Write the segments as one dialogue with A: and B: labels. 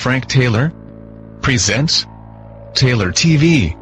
A: Frank Taylor presents Taylor TV.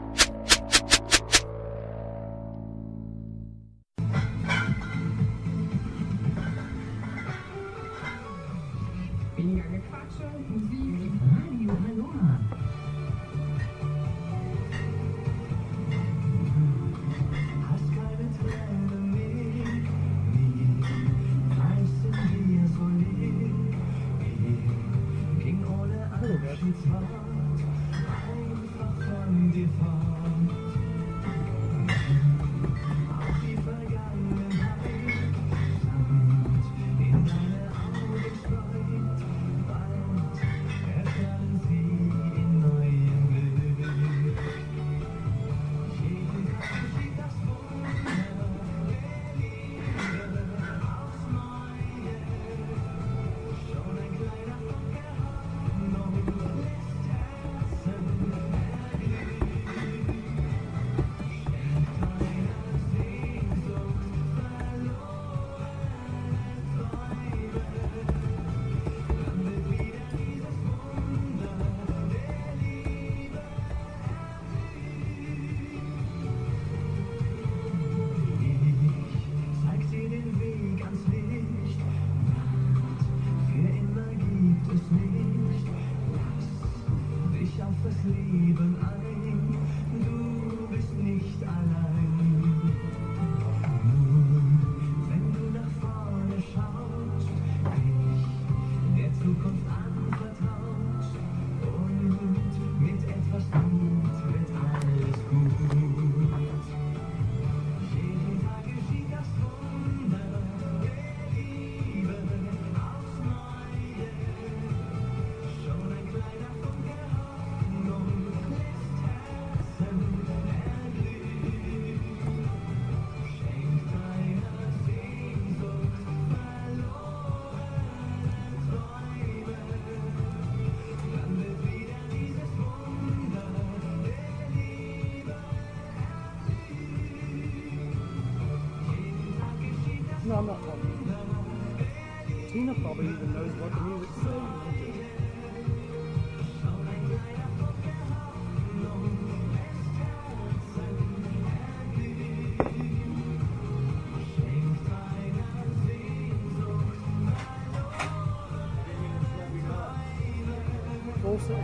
B: No, I'm not talking. Tina probably even knows what the music's saying. Full set.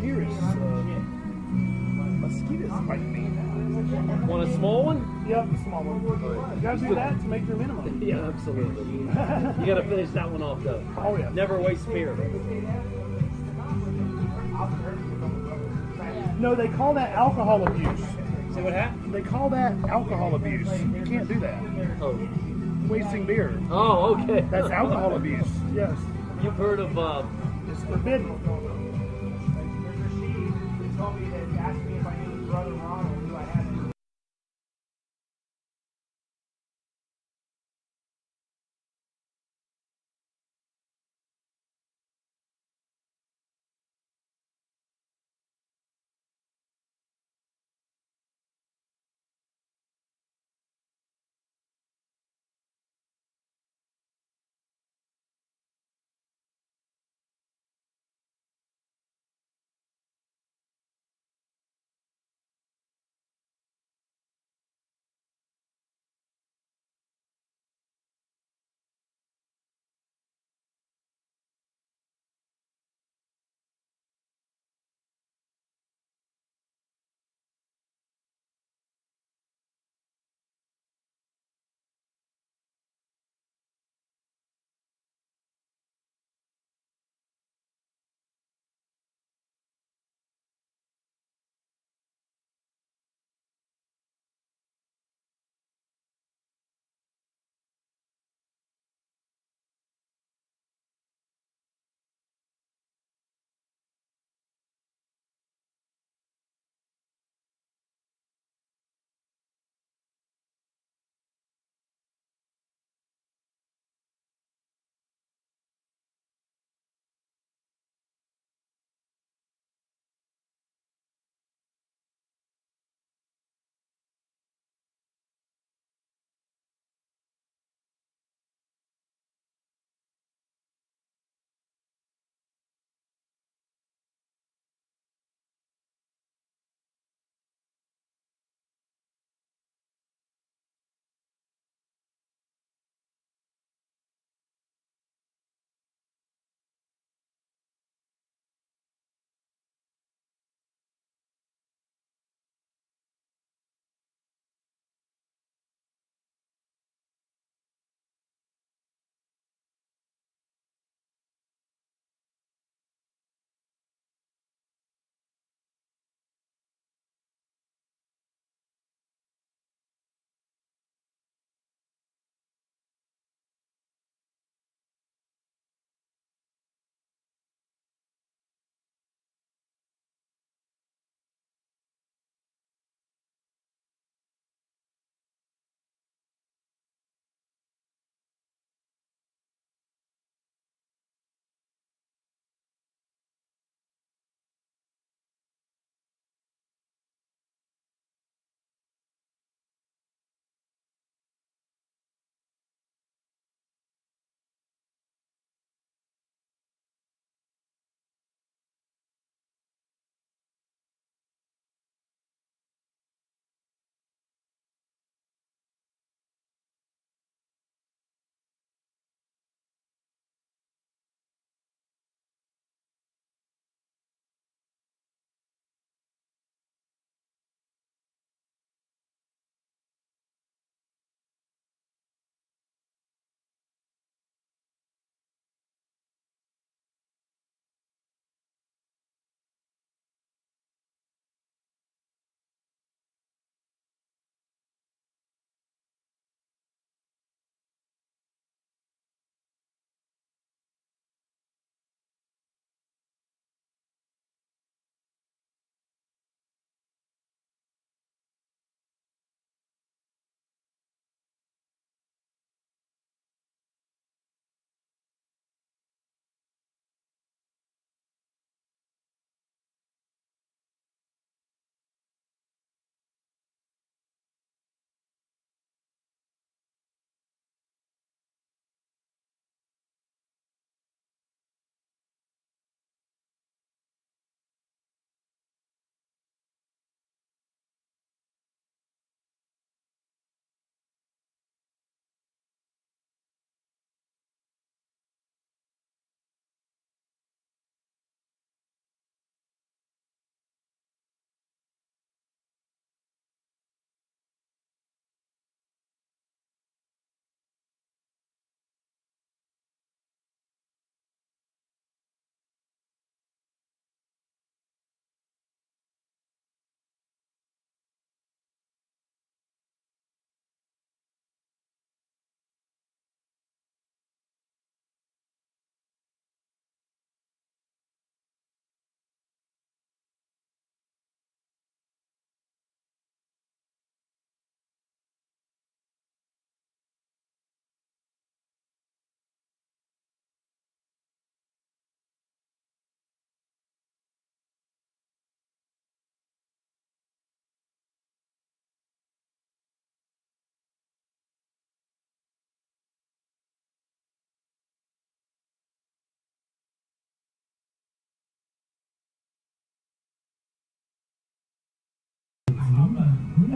B: Here is Mosquito's biting me.
C: Want a small one?
B: Yep, small one. You gotta do that to make your minimum.
C: Yeah, absolutely. You gotta finish that one off though.
B: Oh yeah.
C: Never waste spear.
B: No, they call that alcohol abuse.
C: See what happened?
B: They call that alcohol abuse. You can't do that.
C: Oh.
B: Wasting beer.
C: Oh, okay.
B: That's alcohol abuse. Yes.
C: You've heard of
B: It's forbidden.
D: Told me that asked me if I knew his brother Ronald.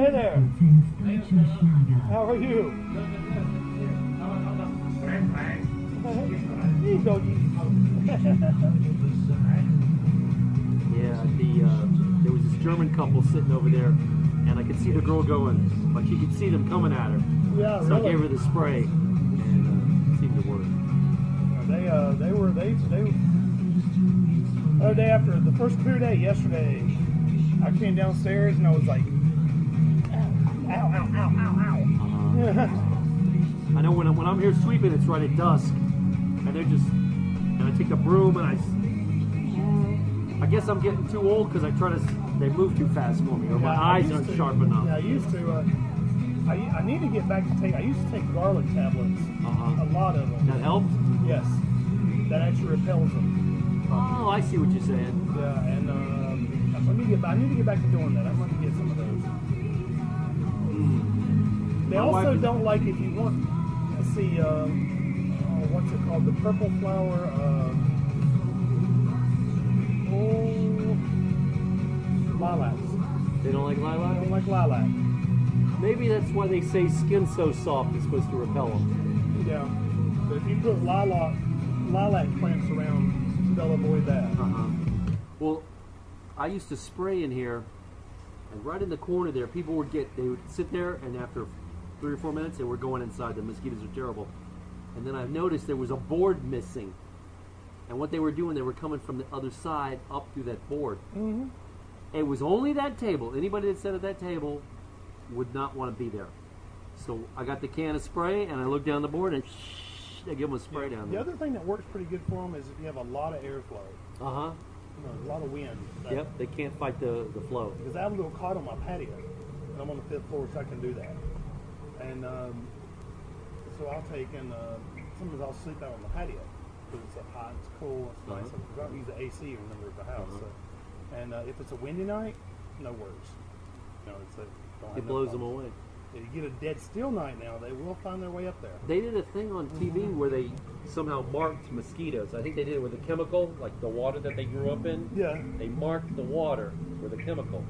B: Hey there. How are you? Hey, doggy.
C: Yeah, there was this German couple sitting over there, and I could see the girl going, like she could see them coming at her.
B: Yeah,
C: So
B: really.
C: I gave her the spray, and it seemed to work.
B: They the other day after the first clear day yesterday, I came downstairs and I was like, ow, ow, ow, ow, ow.
C: I know when I'm here sweeping, it's right at dusk, and they're just, and I take the broom and I guess I'm getting too old because they move too fast for me, or my eyes aren't sharp enough.
B: Yeah, I used to. I need to get back to take. I used to take garlic tablets. A lot of them.
C: That helps?
B: Yes, that actually repels them.
C: Oh, I see what you're saying.
B: Yeah, and I need to get back to doing that. I'm going to get some of those. They also don't like if you want. Let's see, what's it called? The purple flower. Lilacs.
C: They don't like
B: I
C: lilac?
B: don't like lilac.
C: Maybe that's why they say skin so soft is supposed to repel them.
B: Yeah, but if you put lilac plants around, they'll avoid that.
C: Well, I used to spray in here, and right in the corner there, they would sit there, and after 3 or 4 minutes, they were going inside. The mosquitoes are terrible. And then I noticed there was a board missing. And what they were doing, they were coming from the other side up through that board.
B: Mm-hmm.
C: It was only that table. Anybody that sat at that table would not want to be there. So I got the can of spray, and I looked down the board, and I give them a spray down there.
B: The other thing that works pretty good for them is if you have a lot of airflow. A lot of wind.
C: Yep, they can't fight the flow.
B: Because I have a little cot on my patio, and I'm on the 5th floor, so I can do that. And so I'll take and sometimes I'll sleep out on the patio because it's hot, it's cool, it's nice. I don't use the AC, remember, at the house. So. And if it's a windy night, no worries.
C: It blows them away.
B: If you get a dead still night now, they will find their way up there.
C: They did a thing on TV where they somehow marked mosquitoes. I think they did it with a chemical, like the water that they grew up in.
B: Yeah.
C: They marked the water with a chemical.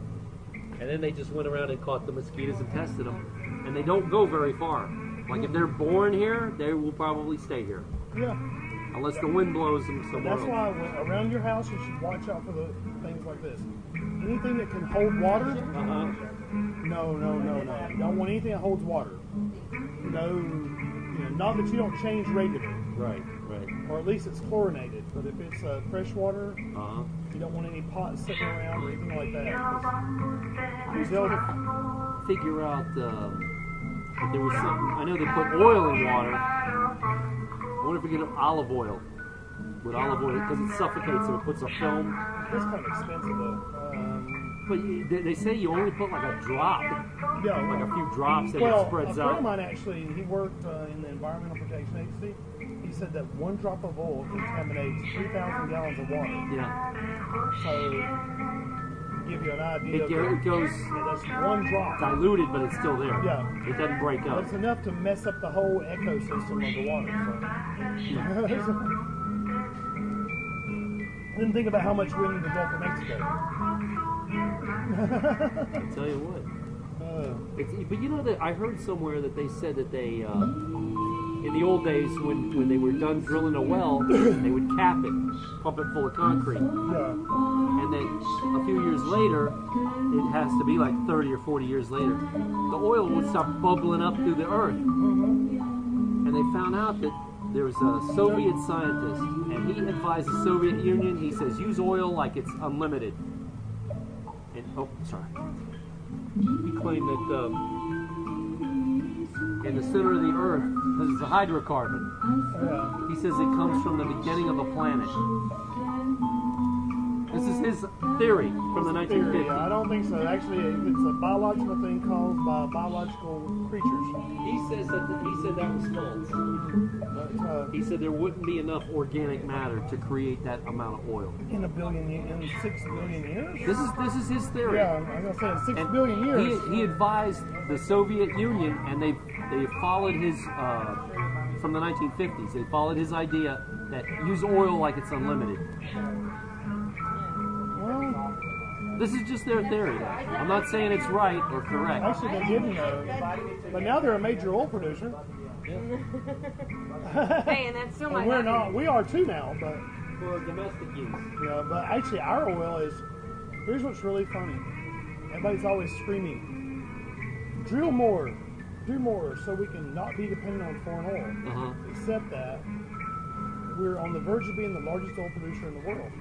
C: And then they just went around and caught the mosquitoes and tested them. And they don't go very far. Like if they're born here, they will probably stay here.
B: Yeah.
C: Unless the wind blows them somewhere
B: That's
C: else.
B: why around your house you should watch out for the things like this. Anything that can hold water, no. You don't want anything that holds water. Not that you don't change regularly.
C: Right.
B: Or at least it's chlorinated. But if it's fresh water, you don't want any pots sitting around or anything like that.
C: They'll figure out if there was something. I know they put oil in water. I wonder if we get olive oil. With olive oil, because it suffocates, so it puts a film.
B: That's kind of expensive though.
C: But they say you only put like a drop.
B: Yeah,
C: like a few drops, and it spreads
B: a
C: out.
B: friend of mine actually, he worked in the Environmental Protection Agency. He said that 1 drop of oil contaminates 3,000 gallons of water.
C: Yeah.
B: So, to give you an idea,
C: it goes
B: that's 1 drop.
C: diluted, but it's still there.
B: Yeah.
C: It doesn't break up.
B: That's enough to mess up the whole ecosystem of the water. So. Then think about how much wind in the Gulf of Mexico.
C: I'll tell you what. But you know that I heard somewhere that they said that they, in the old days when they were done drilling a well, they would cap it, pump it full of concrete.
B: Yeah.
C: And then a few years later, it has to be like 30 or 40 years later, the oil would start bubbling up through the earth. And they found out that there was a Soviet scientist, and he advised the Soviet Union, he says, use oil like it's unlimited. And, he claimed that in the center of the earth, because it's a hydrocarbon, he says it comes from the beginning of the planet. This is his theory from the 1950s.
B: I don't think so. Actually, it's a biological thing caused by biological creatures.
C: He said that was false. He said there wouldn't be enough organic matter to create that amount of oil.
B: In 6 billion years?
C: This is his theory.
B: Yeah, I'm gonna say in 6 billion years.
C: He advised the Soviet Union, and they followed his from the 1950s. They followed his idea that use oil like it's unlimited.
B: Well,
C: This is just their theory. Though. I'm not saying it's right or correct.
B: Actually, they didn't know. But now they're a major oil producer.
E: Hey, and that's still my
B: And we're not. We are too now, but
C: For domestic use.
B: yeah. But actually, our oil is. Here's what's really funny. Everybody's always screaming, "Drill more, do more, so we can not be dependent on foreign oil." Except that we're on the verge of being the largest oil producer in the world,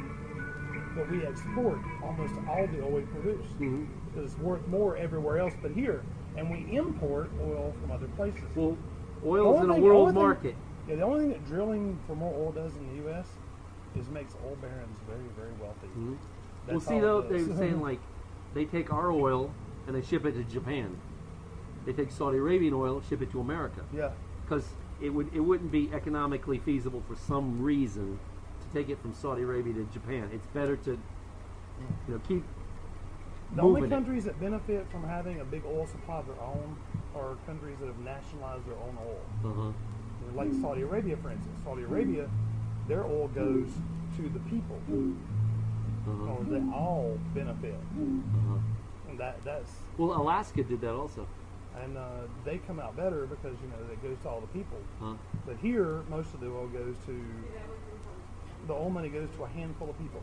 B: but we export almost all the oil we produce because it's worth more everywhere else but here, and we import oil from other places.
C: Well, oil's in a world market.
B: Yeah, the only thing that drilling for more oil does in the U.S. is makes oil barons very, very wealthy.
C: Well, see, though, they were saying, like, they take our oil and they ship it to Japan. They take Saudi Arabian oil, ship it to America.
B: Yeah.
C: Because it wouldn't be economically feasible for some reason to take it from Saudi Arabia to Japan. It's better to, keep
B: The only
C: moving it.
B: countries that benefit from having a big oil supply of their own are countries that have nationalized their own oil. Like Saudi Arabia, for instance. Saudi Arabia, their oil goes to the people. Or they all benefit. And that's...
C: Well, Alaska did that also.
B: And they come out better because, it goes to all the people. But here, most of the oil goes to... The oil money goes to a handful of people.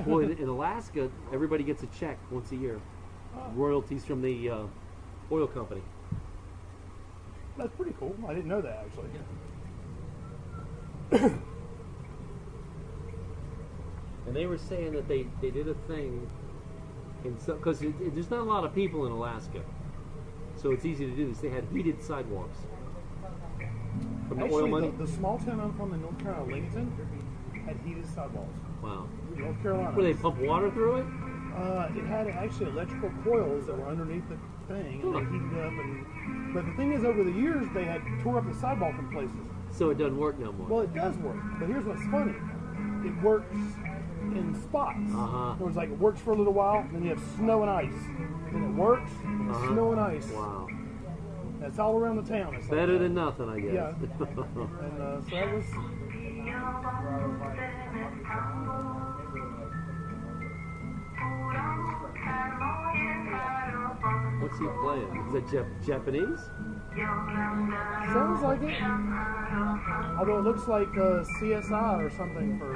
C: Well, in Alaska, everybody gets a check once a year. Royalties from the oil company.
B: That's pretty cool. I didn't know that, actually.
C: And they were saying that they did a thing, because there's not a lot of people in Alaska, so it's easy to do this. They had heated sidewalks from the oil money.
B: The small town I'm from in North Carolina, Lincoln, had heated sidewalks.
C: Wow.
B: North Carolina.
C: Where they pump water through it?
B: It had actually electrical coils that were underneath the thing, and they heated up. But the thing is, over the years, they had tore up the sidewalk in places.
C: So it doesn't work no more.
B: Well, it does work, but here's what's funny. It works in spots. It was like it works for a little while, then you have snow and ice. Then it works, and snow and ice.
C: Wow.
B: That's all around the town. It's
C: Better
B: like
C: than nothing, I guess.
B: Yeah. And so that was...
C: What's he playing? Is that Japanese?
B: Sounds like it. Although it looks like CSI or something for...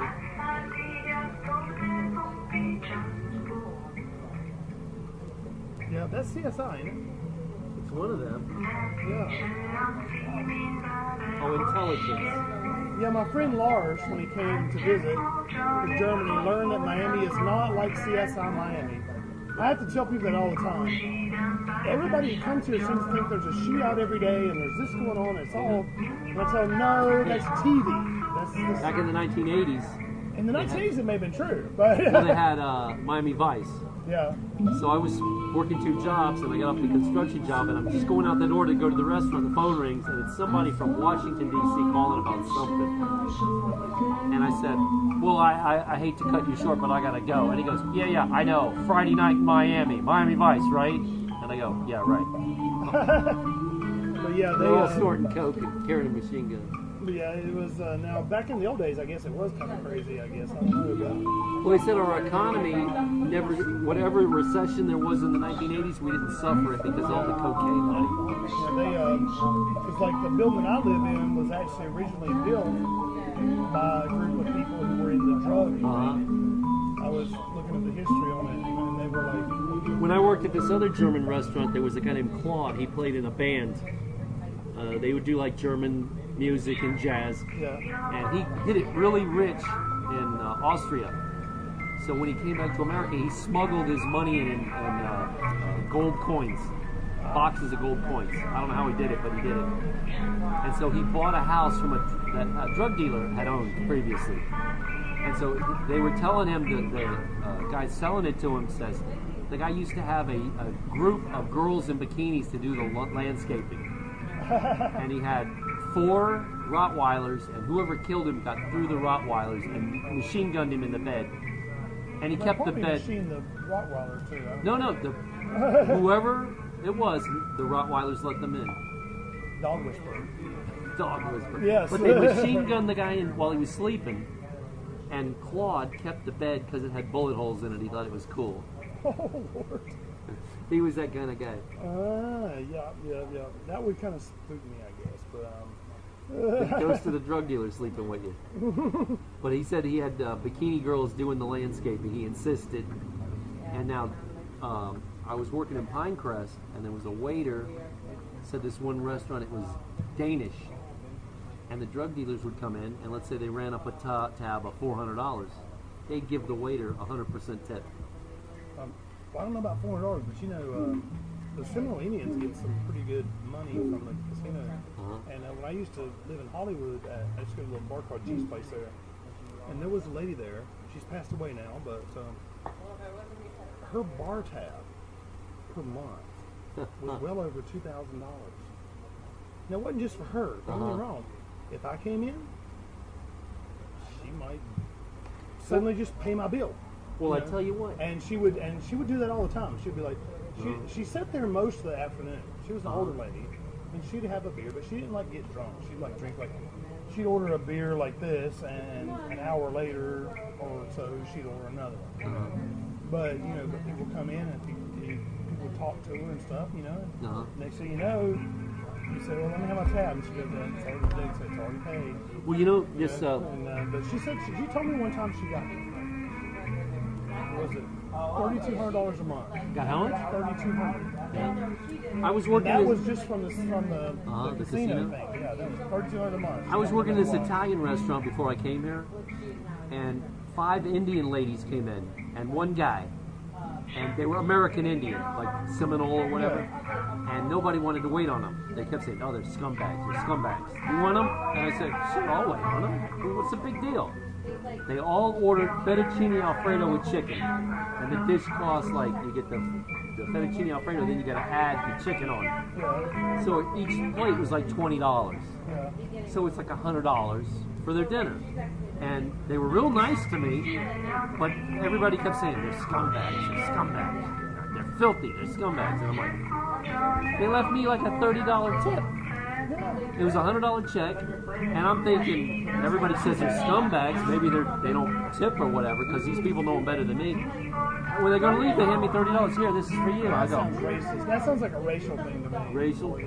B: Yeah, that's CSI, ain't it?
C: It's one of them.
B: Yeah.
C: Oh, intelligence.
B: Yeah, my friend Lars, when he came to visit to Germany, learned that Miami is not like CSI Miami. I have to tell people that all the time. Everybody who comes here seems to think there's a shootout every day and there's this going on. It's all... And I tell them, no, that's TV. That's
C: Back in the 1980s.
B: In the 1980s, it may have been true, but...
C: When they had Miami Vice.
B: Yeah.
C: So I was working 2 jobs, and I got off the construction job, and I'm just going out the door to go to the restaurant. The phone rings, and it's somebody from Washington, D.C. calling about something. And I said, well, I hate to cut you short, but I got to go. And he goes, yeah, I know. Friday night in Miami Vice, right? And I go, yeah, right.
B: But yeah,
C: They're all snorting coke and carrying a machine gun.
B: But yeah, it was, now, back in the old days, I guess it was kind of crazy, I guess. I don't know about...
C: Well, they said our economy never, whatever recession there was in the 1980s, we didn't suffer it because of all the cocaine money.
B: Yeah, it's like the building I live in was actually originally built by a group of people who were in the drug ring. I was looking at the history on it, and they were like...
C: When I worked at this other German restaurant, there was a guy named Claude. He played in a band. They would do like German music and jazz.
B: Yeah.
C: And he hit it really rich in Austria. So when he came back to America, he smuggled his money in gold coins, boxes of gold coins. I don't know how he did it, but he did it. And so he bought a house from that a drug dealer had owned previously. And so they were telling him, the guy selling it to him says, the guy used to have a group of girls in bikinis to do the landscaping. And he had 4 Rottweilers, and whoever killed him got through the Rottweilers and machine gunned him in the bed. And he kept the bed.
B: The Rottweiler too.
C: No, whoever it was, the Rottweilers let them in.
B: Dog whisperer.
C: Dog whisperer.
B: Yes.
C: But they machine gunned the guy in while he was sleeping, and Claude kept the bed because it had bullet holes in it. He thought it was cool.
B: Oh, Lord.
C: He was that kind of guy.
B: Yeah. That would kind of spook me, I guess. But
C: He goes to the drug dealer sleeping with you. But he said he had bikini girls doing the landscaping. He insisted. And now I was working in Pinecrest, and there was a waiter. Said this one restaurant, it was Danish. And the drug dealers would come in, and let's say they ran up a tab of $400. They'd give the waiter 100% tip.
B: Well, I don't know about $400, but you know, the Seminole Indians get some pretty good money from the casino. And when I used to live in Hollywood, I used to go to a little bar called G's Place there. And there was a lady there. She's passed away now, but her bar tab per month was well over $2,000. Now, it wasn't just for her. Don't get me wrong. If I came in, she might suddenly just pay my bill.
C: Well, I tell you what.
B: And she would do that all the time. She'd be like, she sat there most of the afternoon. She was an older lady, and she'd have a beer, but she didn't like get drunk. She'd like drink like, she'd order a beer like this, and an hour later or so, she'd order another one. But you know, people come in and people talk to her and stuff. You know. Next thing you know, you say, well, let me have my tab. And she goes, it's already paid.
C: Well, you know, this.
B: But she said, she told me one time she got, what was it, $3,200 a month.
C: Got how much?
B: $3,200.
C: Yeah. I was working.
B: And that was just from the casino thing. Yeah, that was $3,200 a month.
C: I was working in this Italian restaurant before I came here, and 5 Indian ladies came in, and one guy. And they were American Indian, like Seminole or whatever. And nobody wanted to wait on them. They kept saying, oh, they're scumbags, they're scumbags. You want them? And I said, sure, I'll wait on them. Well, what's the big deal? They all ordered fettuccine Alfredo with chicken. And the dish costs, like, you get the fettuccine Alfredo, then you got to add the chicken on. So each plate was like $20. So it's like $100 for their dinner. And they were real nice to me, but everybody kept saying, they're scumbags, they're scumbags. They're filthy, they're scumbags. And I'm like, they left me like a $30 tip. It was a $100 check, and I'm thinking, everybody says they're scumbags, maybe they don't tip or whatever, because these people know them better than me. When they're going to leave, they hand me $30. Here, this is for you. I go,
B: racist. That sounds like a racial thing to me.
C: Racial?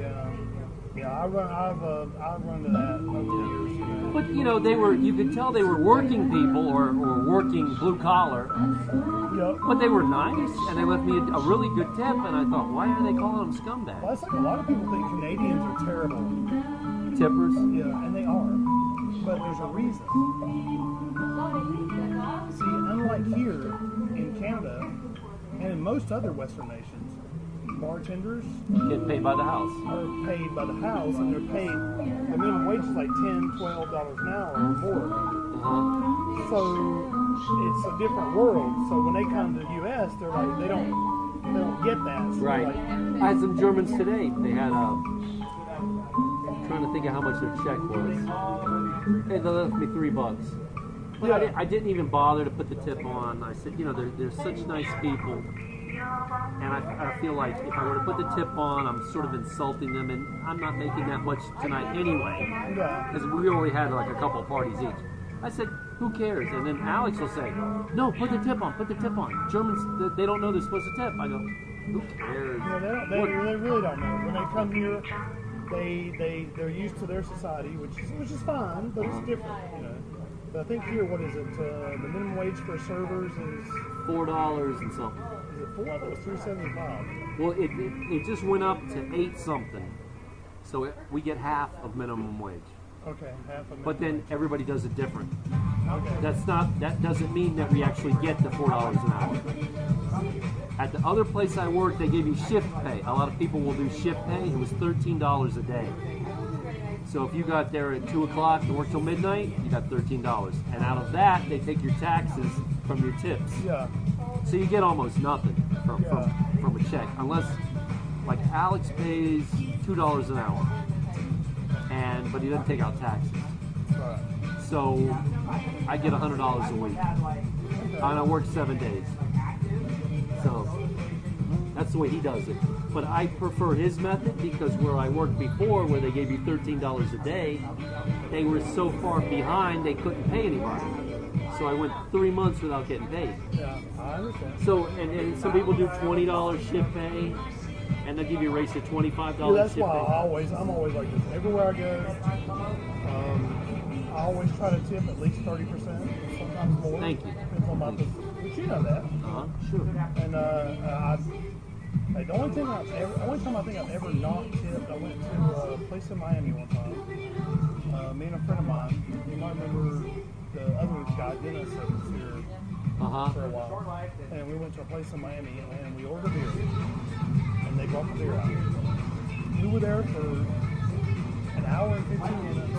B: Yeah, I've run to that over the years. You know.
C: But you know, you could tell they were working people or working blue collar. But they were nice, and they left me a really good tip. And I thought, why are they calling them scumbags?
B: Well, it's like a lot of people think Canadians are terrible
C: tippers.
B: Yeah, and they are. But there's a reason. See, unlike here in Canada and in most other Western nations, bartenders
C: get paid by the house.
B: Are paid by the house, and they're paid. The minimum wage is like $10, $12 an hour or more. So it's a different world. So when they come to the U.S., they're like they don't get that. So
C: right.
B: Like,
C: I had some Germans today. They had I'm trying to think of how much their check was. They left me $3. But I didn't even bother to put the tip on. I said, you know, they're such nice people. And I feel like if I were to put the tip on, I'm sort of insulting them, and I'm not making that much tonight anyway, because we only had like a couple of parties each. I said, who cares? And then Alex will say, no, put the tip on, put the tip on. Germans, they don't know they're supposed to tip. I go, who cares?
B: Yeah, they really don't know. When they come here, they're used to their society, which is fine, but it's different, you know. But I think here, what is it? The minimum wage for servers is
C: $4 and something.
B: Is it 4? I thought it was $3.75.
C: Well, it just went up to 8 something, so we get half of minimum wage.
B: Okay, half of minimum
C: But then
B: wage.
C: everybody does it different.
B: Okay.
C: That doesn't mean that we actually get the $4 an hour. At the other place I worked, they gave you shift pay. A lot of people will do shift pay. It was $13 a day. So if you got there at 2 o'clock and worked till midnight, you got $13. And out of that, they take your taxes from your tips.
B: Yeah.
C: So you get almost nothing from a check, unless, like Alex pays $2 an hour, but he doesn't take out taxes.
B: Right.
C: So I get $100 a week, and I work 7 days. So that's the way he does it. But I prefer his method because where I worked before, where they gave you $13 a day, they were so far behind they couldn't pay anybody. so I went 3 months without getting paid.
B: Yeah, I understand.
C: So, and some people do $20 ship pay, and they'll give you a race at $25
B: Yeah, that's
C: ship
B: why
C: pay.
B: I'm always like this. Everywhere I go, I always try to tip at least 30%, sometimes more.
C: Thank you.
B: Depends on my business. But you know that.
C: Sure.
B: And the only time I think I've ever not tipped, I went to a place in Miami one time. Me and a friend of mine, you might remember the other guy, Dennis, that was here for a while. And we went to a place in Miami and we ordered beer. And they brought the beer out. We were there for an hour and 15 minutes.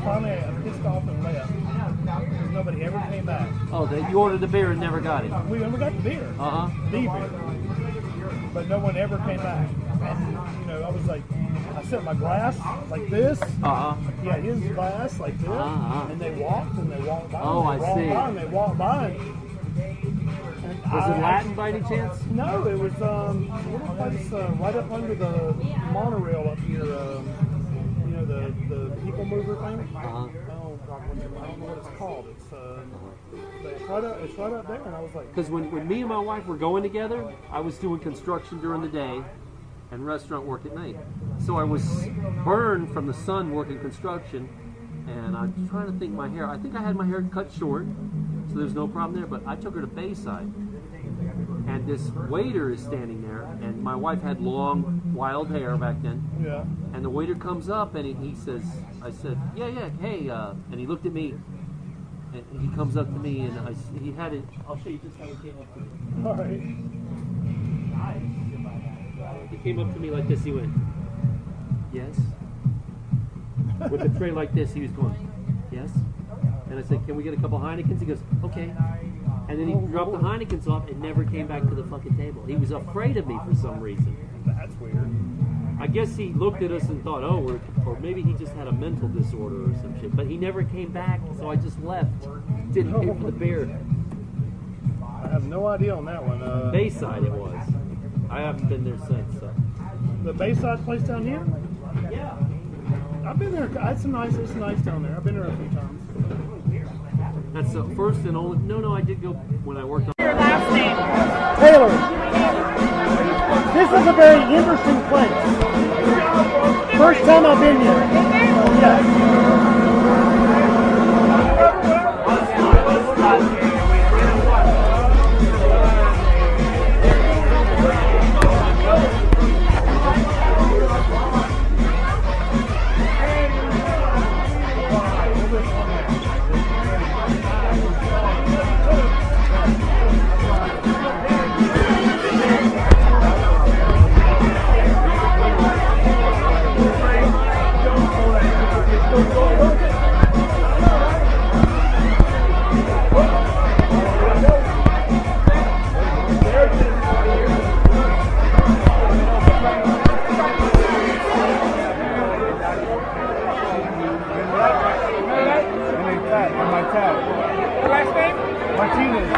B: Finally, I pissed off and left because nobody ever came back.
C: Oh, you ordered the beer and never got it.
B: We never got the beer. The beer. But no one ever came back. And, you know, I was like, I set my glass like this. Yeah, his glass like this. And they walked and they walked by.
C: Oh, I see.
B: And they walked by.
C: Was it Latin by any chance?
B: No, it was a little place right up under the monorail up here. You know, the people mover thing. Oh God, I don't know what it's called. It's right up there, and I was like.
C: Because when me and my wife were going together, I was doing construction during the day and restaurant work at night. So I was burned from the sun working construction, and I'm trying to think my hair. I think I had my hair cut short, so there's no problem there. But I took her to Bayside, and this waiter is standing there, and my wife had long, wild hair back then.
B: Yeah.
C: And the waiter comes up, and he says, I said, yeah, hey, and he looked at me, and he comes up to me, and he had it. I'll show you just how he came up to me.
B: All right.
C: He came up to me like this. He went, yes. With a tray like this, he was going, yes. And I said, can we get a couple Heinekens? He goes, okay. And then he dropped the Heinekens off and never came back to the fucking table. He was afraid of me for some reason.
B: That's weird.
C: I guess he looked at us and thought, oh, or maybe he just had a mental disorder or some shit. But he never came back, so I just left. Didn't pay for the beer.
B: I have no idea on that one.
C: Bayside it was. I haven't been there since. So.
B: The Bayside place down here?
C: Yeah.
B: I've been there. It's nice down there. I've been there a few times.
C: That's the first and only. No, I did go when I worked on.
D: Your last name?
B: Taylor. This is a very interesting place. First time I've been here. Yeah.
D: Last name?
B: Martinez.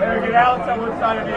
D: Better get Alex on one side of you.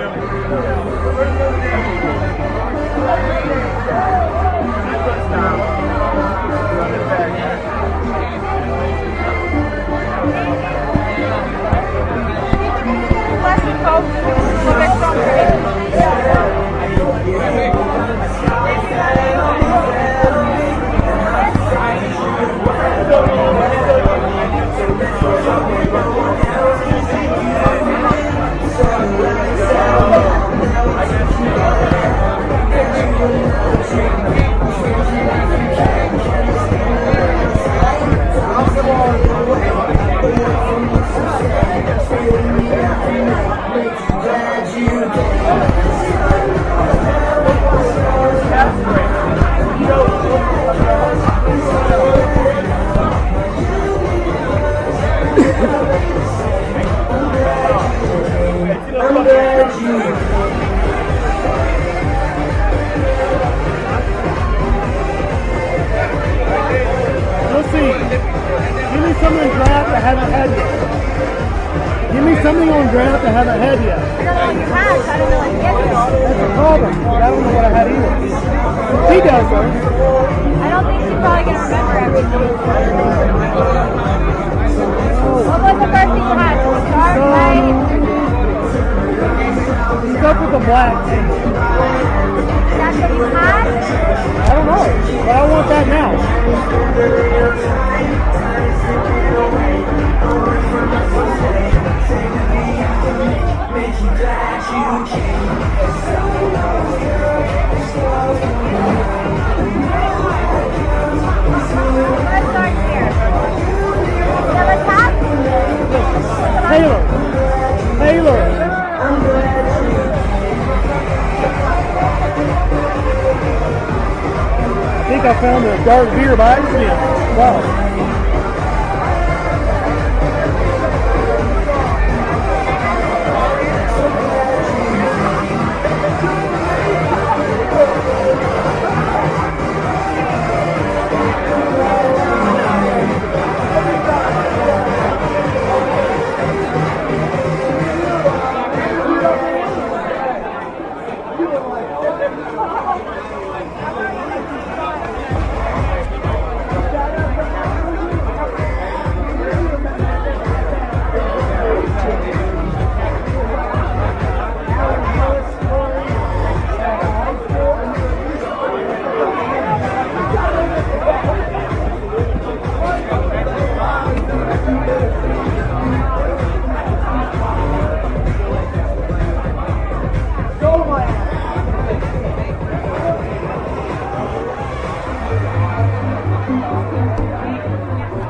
B: Let's see. Give me something on draft that haven't had yet. Give me something on draft that haven't had yet.
E: I don't know what you have, so I don't know what to get you.
B: That's a problem. I don't know what I had either. She does though.
E: I don't think she's probably going to remember everything. What was the first thing you had? Dark, light?
B: Stuff with the black.
E: That's what you had?
B: I don't know, but I want that now.
E: Let's start here. You have a top?
B: Taylor. I think I found a dark beer by accident. Wow.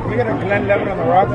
D: We got a Glen Lemon on the rocks.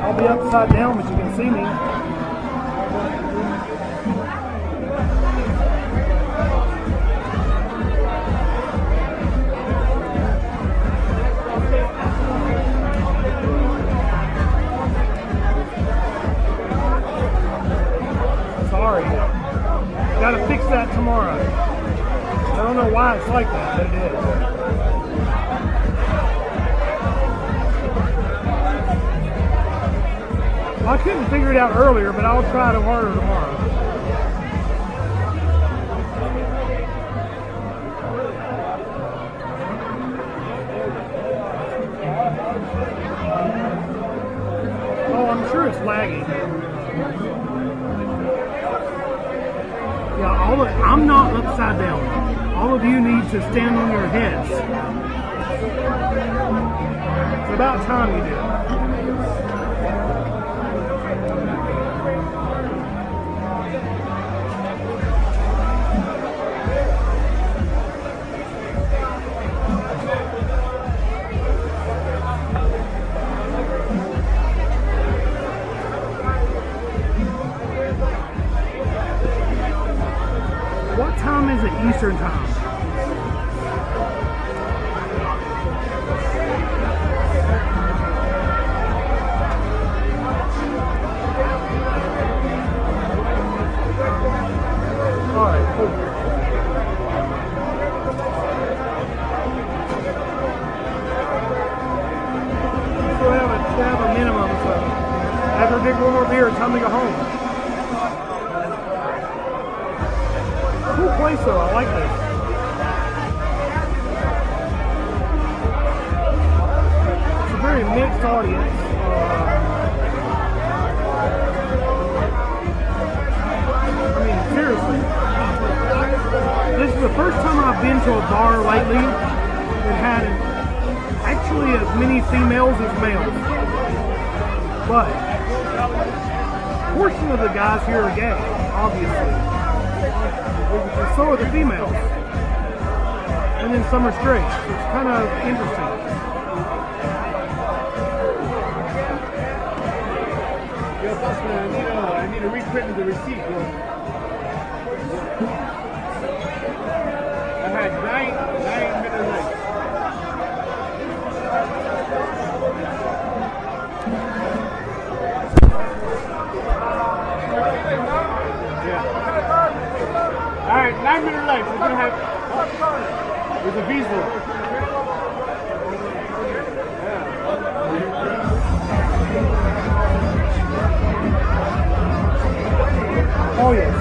B: I'll be upside down, but you can see me. Sorry. Gotta fix that tomorrow. I don't know why it's like that, but it is. I couldn't figure it out earlier, but I'll try it harder tomorrow. Oh, I'm sure it's lagging. Yeah, I'm not upside down. All of you need to stand on your heads. It's about time you did. What time is it Eastern time? Alright, cool. So we have a minimum, so after I drink one more beer, it's time to go home. Cool place though, I like this. It's a very mixed audience. I mean, seriously. This is the first time I've been to a bar lately that had actually as many females as males. But a portion of the guys here are gay, obviously. And so are the females. And then some are straight. So it's kind of interesting.
D: Yo, Busman, I need a reprint of the receipt, bro. I had nine Miller Lights. Alright, 9 Miller Lights. It's gonna have with a visual.
B: Oh yes.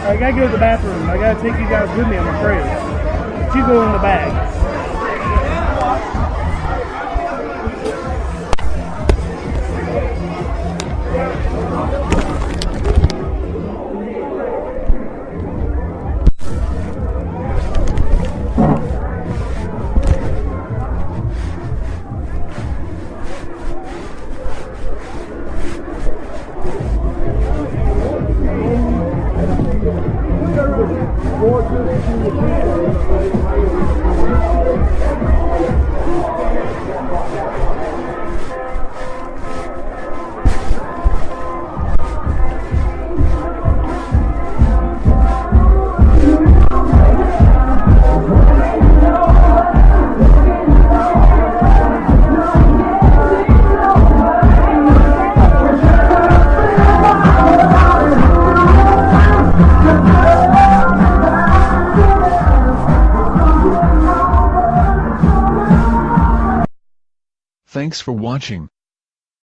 B: I gotta go to the bathroom. I gotta take you guys with me, I'm afraid. But you go in the bag.
A: Thanks for watching.